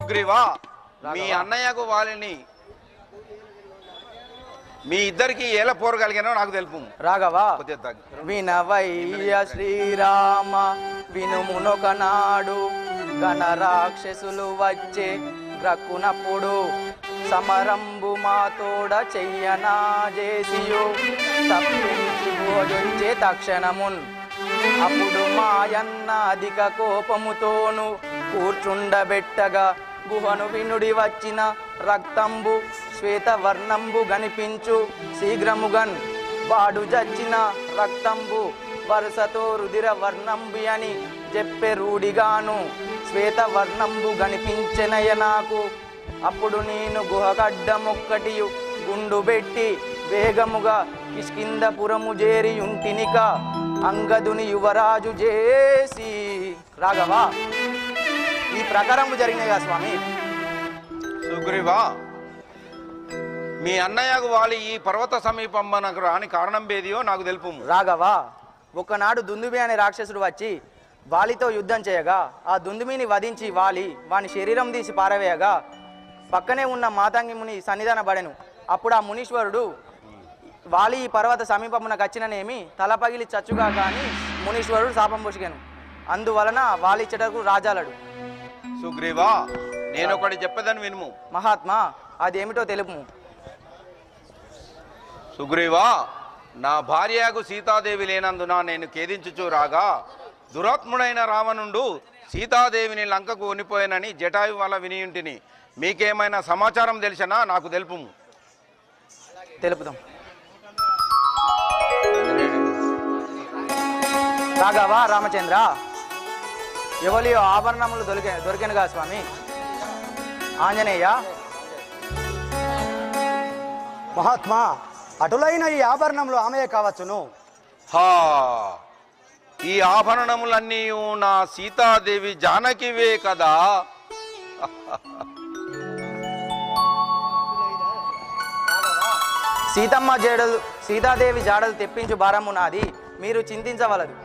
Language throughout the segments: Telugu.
సుగ్రీవా, మీ అన్నయ్యకు వాళ్ళని మీ ఇద్దరికి ఏల పోరగలిగానో నాకు తెలుపు. రాఘవా వినవయ్య శ్రీరామ వినుమునొకనాడు గణ రాక్షసులు వచ్చే గ్రక్కునప్పుడు సమరంబు మాతోడ చెయ్యనా చేసియు తప్పించి భోజొంచే తక్షణమున్ అప్పుడు మాయన్న అధిక కోపముతోను కూర్చుండబెట్టగా గుహను వినుడి వచ్చిన రక్తంబు శ్వేతవర్ణంబు గనిపించు శీఘ్రముగన్ వాడు జచ్చిన రక్తంబు వరుసతో రుధిర వర్ణంబు అని చెప్పే రూఢిగాను శ్వేతవర్ణంబు గనిపించెనయ నాకు. అప్పుడు నేను గుహగడ్డమొక్కటియు గుండు పెట్టి వేగముగా కిష్కిందపురము చేరియుంటినిక అంగదుని యువరాజు చేసి. రాఘవా, ఈ ప్రకారము జరిగినాయిగా స్వామి. సుగ్రీవా, మీ అన్నయ్యకు వాలి ఈ పర్వత సమీపం మనకు రాని కారణం ఏదియో నాకు తెలుపు. రాఘవా, ఒకనాడు దుందుబి అనే రాక్షసుడు వచ్చి వాలితో యుద్ధం చేయగా ఆ దుందుమిని వధించి వాని శరీరం తీసి పారవేయగా పక్కనే ఉన్న మాతంగి ముని సన్నిధాన పడెను. అప్పుడు ఆ మునీశ్వరుడు వాలి ఈ పర్వత సమీపమునకు వచ్చిననేమి తల పగిలి చచ్చుగా కానీ మునీశ్వరుడు శాపం పొసిగాను. అందువలన వాలి చెటకు రాజాలడు. సుగ్రీవా, నేను ఒకటి చెప్పదని వినుము. మహాత్మా, అదేమిటో తెలుపు. సుగ్రీవా, నా భార్యకు సీతాదేవి లేనందున నేను ఖేదించుచూ రాగా దురాత్ముడైన రావణుడు సీతాదేవిని లంకకు కొనిపోయానని జటాయు వల్ల వినియుంటిని. మీకేమైనా సమాచారం తెలిసినా నాకు తెలుపు. తెలుపుదాం. రాఘవా రామచంద్ర, ఎవలియో ఆభరణములు దొరికెనుగా స్వామి. ఆంజనేయ మహాత్మా, అటులైన ఈ ఆభరణములు ఆమెయే కావచ్చును. హా, ఈ ఆభరణములన్నీ నా సీతాదేవి జానకివే కదా. సీతాదేవి జాడలు తెప్పించు భారము నాది, మీరు చింతించవలదు.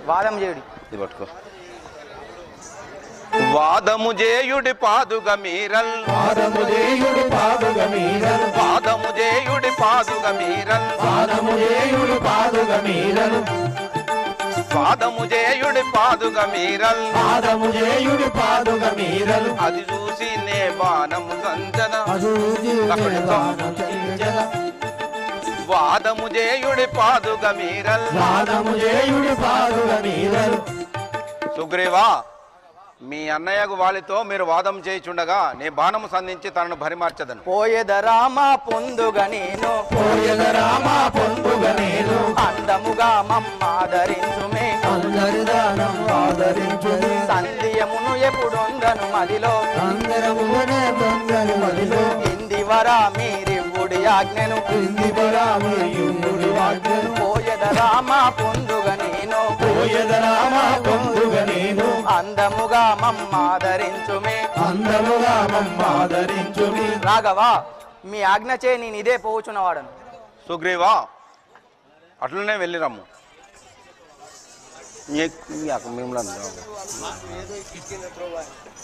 వాదం చేయుడి. వాదము చేయుడి పాదుగ మీరల్, వాదము చేయుడి పాదుగ మీరల్, వాదము చేయుడి పాదుగ మీరల్, వాదము చేయుడి పాదుగ మీరల్, వాదము చేయుడి పాదుగ మీరల్, వాదము చేయుడి పాదుగ మీరల్. అది చూసి నే బాణము సంజన, వాదము చేయుడి పాదుగ మీరల్, వాదము చేయుడి పాదుగ మీరల్. సుగ్రీవా, మీ అన్నయ్యకు వాలితో మీరు వాదం చేయుచుండగా నే బాణము సంధించి తనను భరిమార్చదను. పోయెదరామ పొందుగ నేను, పోయెదరామ పొందుగ నేను, అందముగా మమ్మాదరించుమే, అందరిదానం ఆదరించుమే, సంధ్యమును ఎప్పుడొందను మదిలో, అందరమునే దొంగలు మదిలో, ఇందివరా మీరివ్వుడి ఆజ్ఞను, ఇందివరా మీరివ్వుడి ఆజ్ఞను. పోయెదరామ పొందుగ నేను, పోయెదరామ పొందుగ నేను, అందముగా మమ్మాదరించుమే, అందముగా మమ్మాదరించుమే. రాఘవా, మీ ఆజ్ఞ చే నేను ఇదే పోవుచున్నవాడను. సుగ్రీవా, అట్లనే వెళ్ళిరమ్ము. మిమ్మల్ని